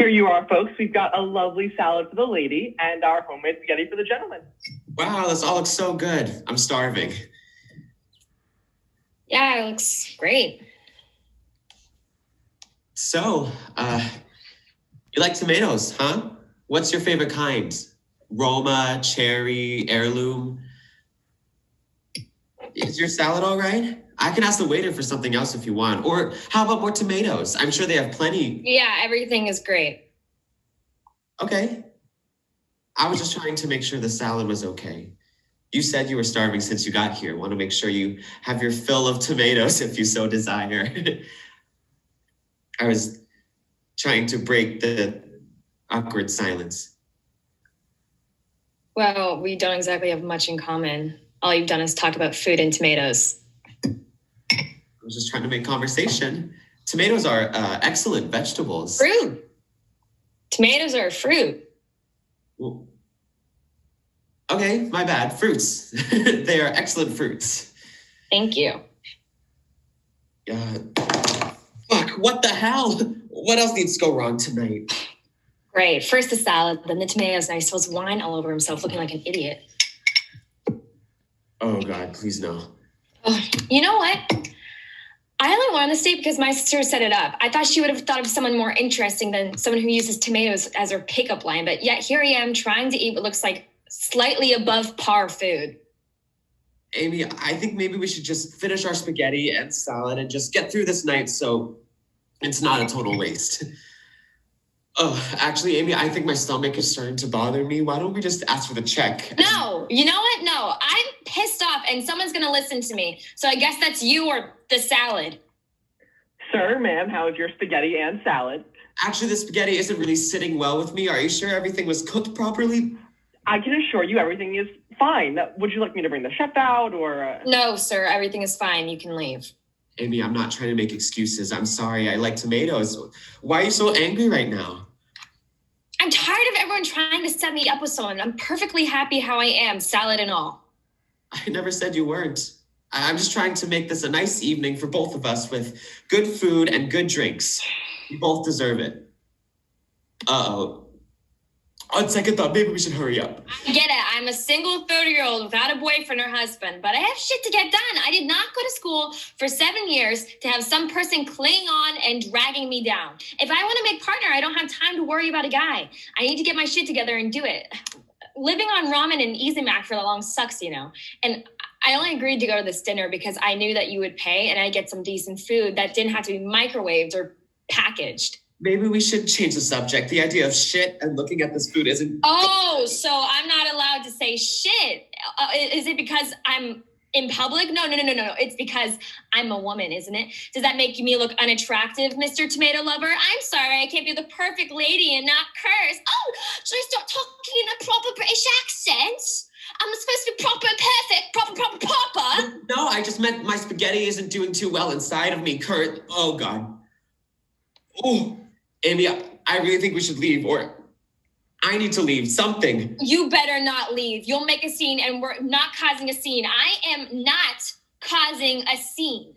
Here you are, folks. We've got a lovely salad for the lady and our homemade spaghetti for the gentleman. Wow, this all looks so good. I'm starving. Yeah, it looks great. So, you like tomatoes, huh? What's your favorite kind? Roma, cherry, heirloom? Is your salad all right? I can ask the waiter for something else if you want. Or how about more tomatoes? I'm sure they have plenty. Yeah, everything is great. Okay. I was just trying to make sure the salad was okay. You said you were starving since you got here. Want to make sure you have your fill of tomatoes if you so desire. I was trying to break the awkward silence. Well, we don't exactly have much in common. All you've done is talk about food and tomatoes. I was just trying to make conversation. Tomatoes are excellent vegetables. Fruit. Tomatoes are a fruit. Well, okay, my bad. Fruits. They are excellent fruits. Thank you. Fuck, what the hell? What else needs to go wrong tonight? Great. First the salad, then the tomatoes, and I spills wine all over himself, looking like an idiot. Oh, God, please no. Oh, you know what? I only wanted to stay because my sister set it up. I thought she would have thought of someone more interesting than someone who uses tomatoes as her pickup line, but yet here I am trying to eat what looks like slightly above par food. Amy, I think maybe we should just finish our spaghetti and salad and just get through this night so it's not a total waste. Oh, actually, Amy, I think my stomach is starting to bother me. Why don't we just ask for the check? No, you know what? No, I'm pissed off and someone's going to listen to me. So I guess that's you or the salad. Sir, ma'am, how's your spaghetti and salad? Actually, the spaghetti isn't really sitting well with me. Are you sure everything was cooked properly? I can assure you everything is fine. Would you like me to bring the chef out or... No, sir, everything is fine. You can leave. Amy, I'm not trying to make excuses. I'm sorry. I like tomatoes. Why are you so angry right now? I'm tired of everyone trying to set me up with someone. I'm perfectly happy how I am, salad and all. I never said you weren't. I'm just trying to make this a nice evening for both of us with good food and good drinks. We both deserve it. Uh-oh. On second thought, maybe we should hurry up. I get it. I'm a single 30-year-old without a boyfriend or husband, but I have shit to get done. I did not go to school for 7 years to have some person clinging on and dragging me down. If I want to make partner, I don't have time to worry about a guy. I need to get my shit together and do it. Living on ramen and Easy Mac for the long sucks, you know. And I only agreed to go to this dinner because I knew that you would pay and I'd get some decent food that didn't have to be microwaved or packaged. Maybe we should change the subject. The idea of shit and looking at this food isn't... Oh, so I'm not allowed to say shit. Is it because I'm in public? No. It's because I'm a woman, isn't it? Does that make me look unattractive, Mr. Tomato Lover? I'm sorry, I can't be the perfect lady and not curse. Oh, should I start talking in a proper British accent? I'm supposed to be proper, perfect, proper. No, I just meant my spaghetti isn't doing too well inside of me, Kurt. Oh, God. Oh, Amy, I really think we should leave, or I need to leave, something. You better not leave. You'll make a scene, and we're not causing a scene. I am not causing a scene.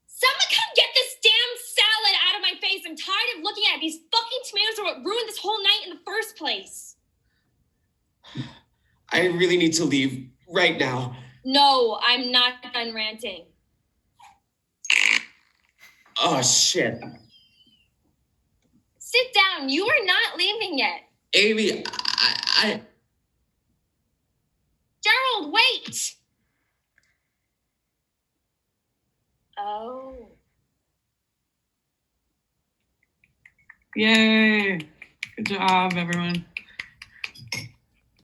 Someone come get this damn salad out of my face. I'm tired of looking at it. These fucking tomatoes are what ruined this whole night in the first place. I really need to leave right now. No, I'm not done ranting. Oh, shit. Sit down. You are not leaving yet. Amy, I... Gerald, wait. Oh. Yay. Good job, everyone.